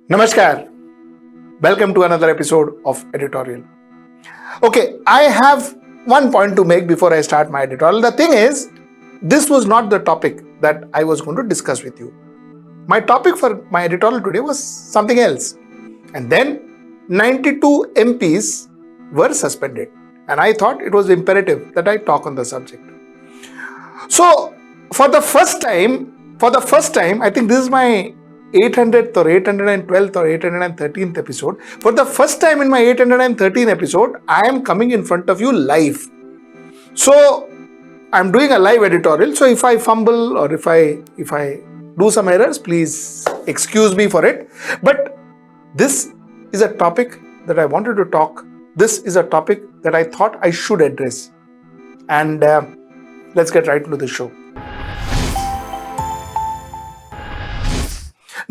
Namaskar. Welcome to another episode of Editorial. Okay, I have one point to make before I start my editorial. The thing is, this was not the topic that I was going to discuss with you. My topic for my editorial today was something else. And then 92 MPs were suspended. And I thought it was imperative that I talk on the subject. So, for the first time, I think this is my 800th or 812th or 813th episode. For the first time in my 813th episode, I am coming in front of you live. So, I'm doing a live editorial. So, if I fumble or if I do some errors, please excuse me for it. But this is a topic that I wanted to talk. This is a topic that I thought I should address. And let's get right into the show.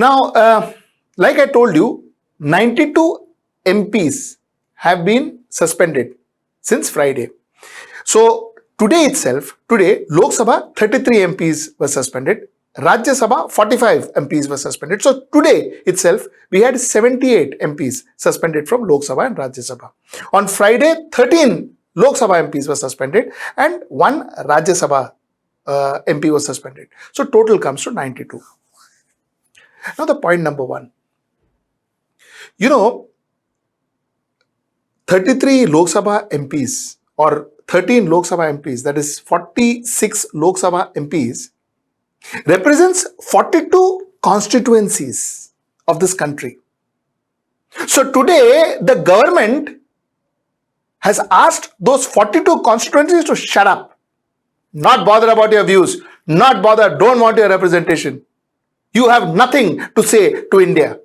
Now, like I told you, 92 MPs have been suspended since Friday. So, today, Lok Sabha, 33 MPs were suspended. Rajya Sabha, 45 MPs were suspended. So, today itself, we had 78 MPs suspended from Lok Sabha and Rajya Sabha. On Friday, 13 Lok Sabha MPs were suspended and 1 Rajya Sabha MP was suspended. So, total comes to 92. Now, the point number one. 33 Lok Sabha MPs or 13 Lok Sabha MPs, that is 46 Lok Sabha MPs, represents 42 constituencies of this country. So, today the government has asked those 42 constituencies to shut up, not bother about your views, not bother, don't want your representation. You have nothing to say to India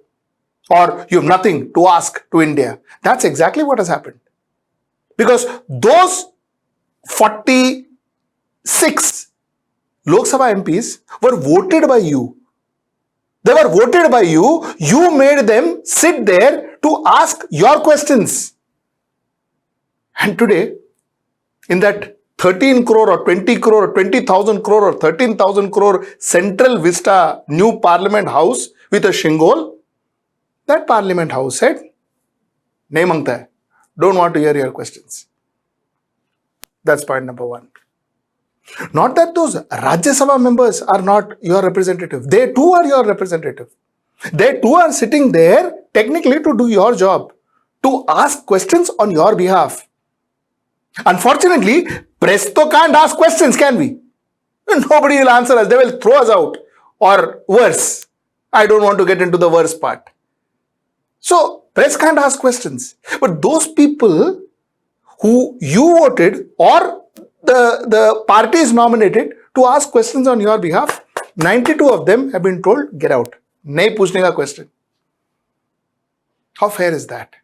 or you have nothing to ask to India. That's exactly what has happened. Because those 46 Lok Sabha MPs were voted by you. They were voted by you. You made them sit there to ask your questions. And today, in that 13 crore or 20 crore or 20,000 crore or 13,000 crore Central Vista new Parliament House with a shingol, that Parliament House said, "Nahi mangta hai. Don't want to hear your questions." That's point number one. Not that those Rajya Sabha members are not your representative. They too are your representative. They too are sitting there technically to do your job, to ask questions on your behalf. Unfortunately, press to can't ask questions, can we? Nobody will answer us. They will throw us out. Or worse. I don't want to get into the worst part. So, press can't ask questions. But those people who you voted or the parties nominated to ask questions on your behalf, 92 of them have been told, get out. Nahi puchne ka question. How fair is that?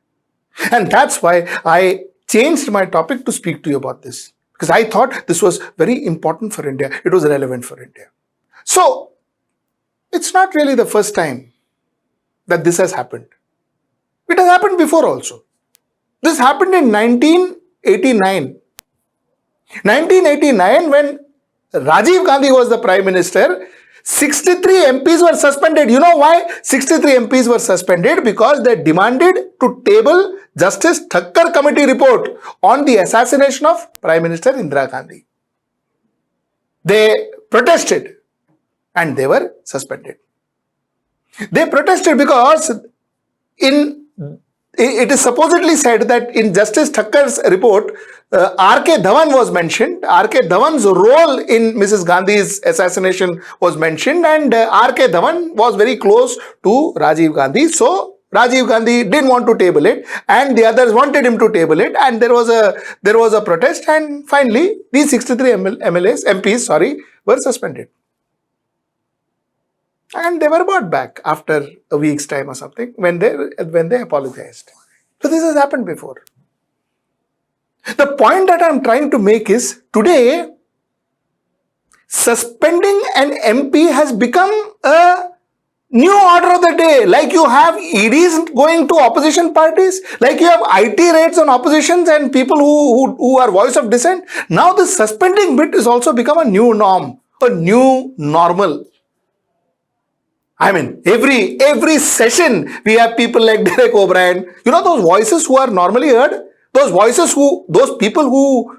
And that's why I changed my topic to speak to you about this. Because I thought this was very important for India. It was relevant for India. So, it's not really the first time that this has happened. It has happened before also. This happened in 1989. 1989, when Rajiv Gandhi was the Prime Minister, 63 MPs were suspended. You know why 63 MPs were suspended? Because they demanded to table Justice Thakkar Committee report on the assassination of Prime Minister Indira Gandhi. They protested and they were suspended. They protested because it is supposedly said that in Justice Thakkar's report, R.K. Dhawan was mentioned. R.K. Dhawan's role in Mrs. Gandhi's assassination was mentioned, and R.K. Dhawan was very close to Rajiv Gandhi. So, Rajiv Gandhi didn't want to table it, and the others wanted him to table it, and there was a protest, and finally, these 63 MPs were suspended. And they were brought back after a week's time or something when they apologized. So this has happened before. The point that I'm trying to make is today suspending an MP has become a new order of the day. Like you have EDs going to opposition parties, like you have IT raids on oppositions and people who are voice of dissent. Now the suspending bit has also become a new norm, a new normal. I mean, every session we have people like Derek O'Brien. You know those voices who are normally heard? Those people who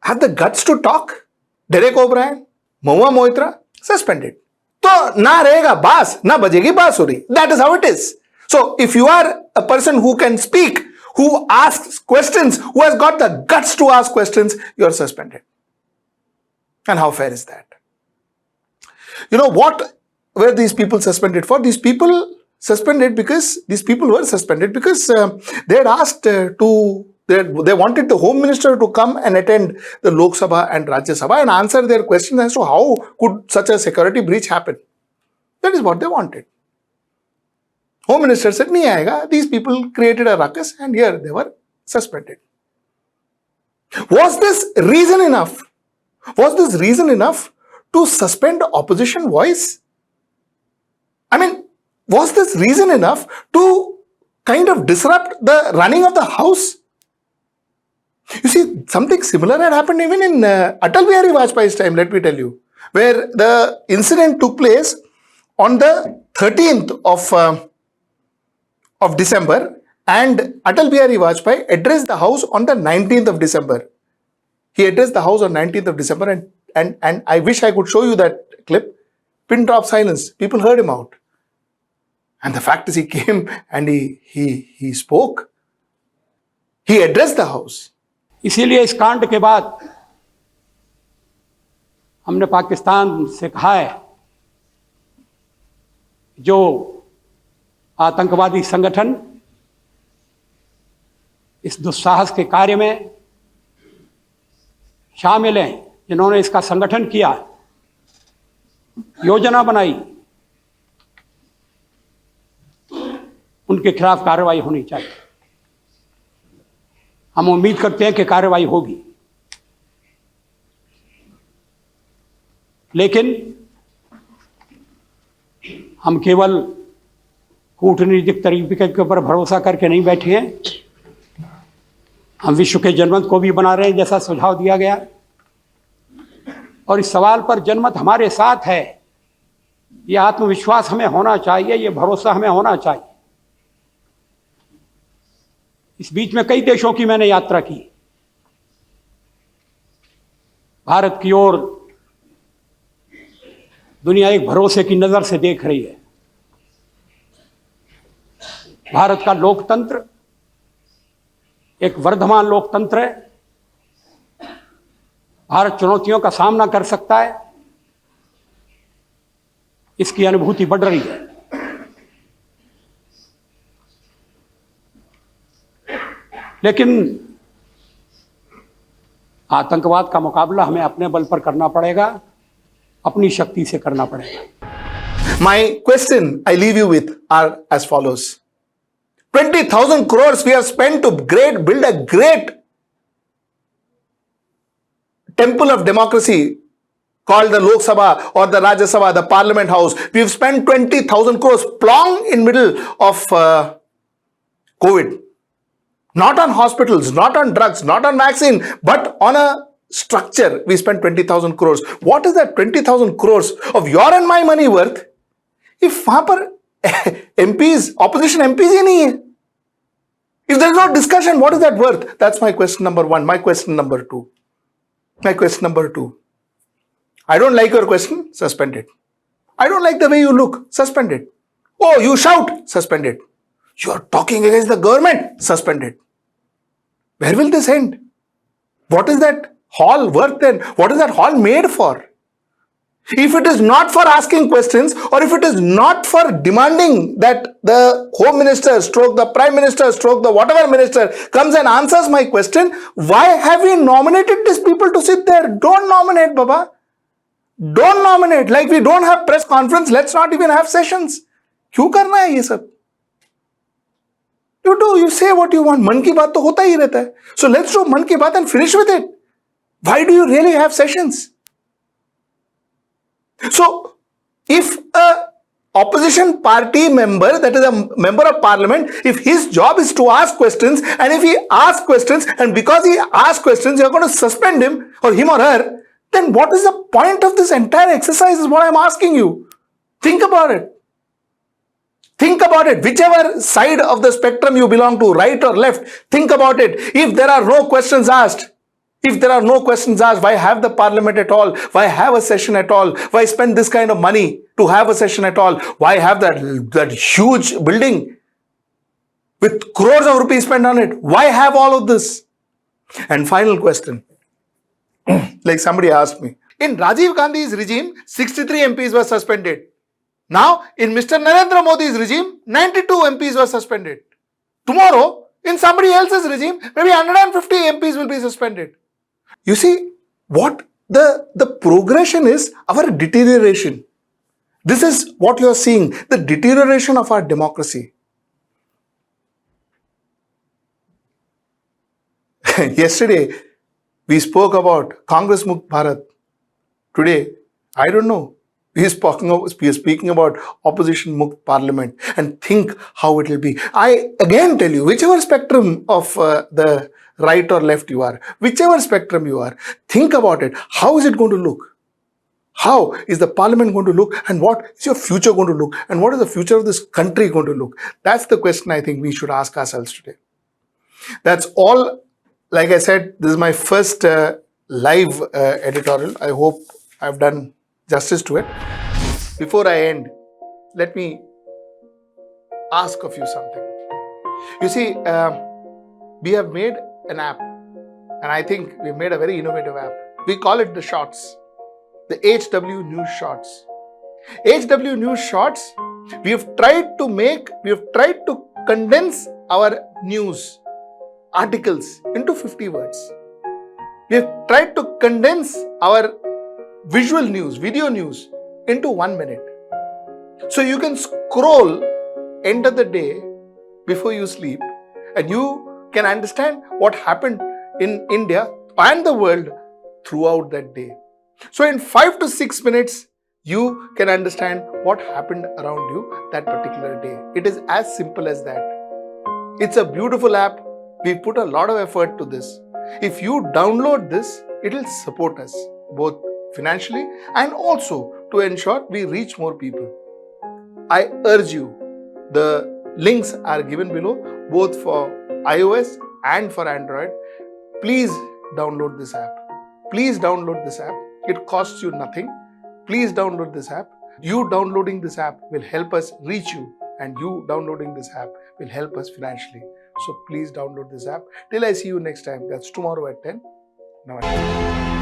have the guts to talk? Derek O'Brien, Mahua Moitra, suspended. So, na rahega baas, na bajegi baasuri. That is how it is. So, if you are a person who can speak, who asks questions, who has got the guts to ask questions, you are suspended. And how fair is that? You know what were these people suspended for? These people were suspended because they had asked they wanted the Home Minister to come and attend the Lok Sabha and Rajya Sabha and answer their questions as to how could such a security breach happen. That is what they wanted. Home Minister said, nahi aayega. These people created a ruckus and here they were suspended. Was this reason enough? Was this reason enough to suspend opposition voice? I mean, was this reason enough to kind of disrupt the running of the House? You see, something similar had happened even in Atal Bihari Vajpayee's time, let me tell you, where the incident took place on the 13th of December and Atal Bihari Vajpayee addressed the House on the 19th of December. He addressed the House on 19th of December and I wish I could show you that clip. Pin drop silence. People heard him out. And the fact is he came and he spoke. He addressed the House. इसीलिए इस कांड के बाद हमने पाकिस्तान से कहा है जो आतंकवादी संगठन इस दुस्साहस के कार्य में शामिल हैं, जिन्होंने इसका संगठन किया, योजना बनाई, उनके खिलाफ कार्रवाई होनी चाहिए। हम उम्मीद करते हैं कि कार्रवाई होगी, लेकिन हम केवल कूटनीतिक तरीके के ऊपर भरोसा करके नहीं बैठे हैं। हम विश्व के जनमत को भी बना रहे हैं जैसा सुझाव दिया गया, और इस सवाल पर जनमत हमारे साथ है। ये आत्मविश्वास हमें होना चाहिए, ये भरोसा हमें होना चाहिए। इस बीच में कई देशों की मैंने यात्रा की। भारत की ओर दुनिया एक भरोसे की नजर से देख रही है। भारत का लोकतंत्र एक वर्धमान लोकतंत्र है। भारत चुनौतियों का सामना कर सकता है, इसकी अनुभूति बढ़ रही है। लेकिन आतंकवाद का मुकाबला हमें अपने बल पर करना पड़ेगा, अपनी शक्ति से करना पड़ेगा। My question I leave you with are as follows. 20,000 crores we have spent to build a great temple of democracy called the Lok Sabha or the Rajya Sabha, the Parliament House. We've spent 20,000 crores plong in middle of COVID. Not on hospitals, not on drugs, not on vaccine, but on a structure. We spent 20,000 crores. What is that 20,000 crores of your and my money worth if वहां पर MPs, opposition MPs ही नहीं है? If there is no discussion, what is that worth? That's my question number one. My question number two. I don't like your question, suspended. I don't like the way you look, suspended. Oh, you shout, suspended. You are talking against the government, suspended. Where will this end? What is that hall worth then? What is that hall made for? If it is not for asking questions, or if it is not for demanding that the Home Minister, stroke the Prime Minister, stroke the whatever minister comes and answers my question, why have we nominated these people to sit there? Don't nominate, Baba. Don't nominate. Like we don't have press conference, let's not even have sessions. क्यों करना है ये सब? You do, you say what you want. मन की बात तो होता ही रहता है. So let's do मन की बात and finish with it. Why do you really have sessions? So, if a opposition party member, that is a member of parliament, if his job is to ask questions, and if he asks questions, and because he asks questions, you are going to suspend him or her, then what is the point of this entire exercise is what I am asking you. Think about it. Think about it. Whichever side of the spectrum you belong to, right or left, think about it. If there are no questions asked, why have the parliament at all? Why have a session at all? Why spend this kind of money to have a session at all? Why have that huge building with crores of rupees spent on it? Why have all of this? And final question, like somebody asked me, in Rajiv Gandhi's regime, 63 MPs were suspended. Now, in Mr. Narendra Modi's regime, 92 MPs were suspended. Tomorrow, in somebody else's regime, maybe 150 MPs will be suspended. You see, what the progression is our deterioration. This is what you are seeing, the deterioration of our democracy. Yesterday, we spoke about Congress Mukt Bharat. Today, I don't know. We are speaking about opposition Mukt Parliament, and think how it will be. I again tell you, whichever spectrum of the right or left you are, whichever spectrum you are, think about it. How is it going to look? How is the parliament going to look, and what is your future going to look, and what is the future of this country going to look? That's the question I think we should ask ourselves today. That's all. Like I said, this is my first live editorial. I hope I've done justice to it. Before I end, let me ask of you something. You see, we have made an app, and I think we've made a very innovative app. We call it the Shorts, the HW News Shorts. HW News Shorts, we have tried to condense our news articles into 50 words. We have tried to condense our visual news, video news into 1 minute. So you can scroll end of the day before you sleep, and you can understand what happened in India and the world throughout that day. So in 5 to 6 minutes, you can understand what happened around you that particular day. It is as simple as that. It's a beautiful app. We put a lot of effort to this. If you download this, it will support us both financially and also to ensure we reach more people. I urge you, the links are given below both for iOS and for Android. Please download this app. Please download this app. It costs you nothing. Please download this app. You downloading this app will help us reach you, and you downloading this app will help us financially. So please download this app. Till I see you next time. That's tomorrow at 10. Namaste.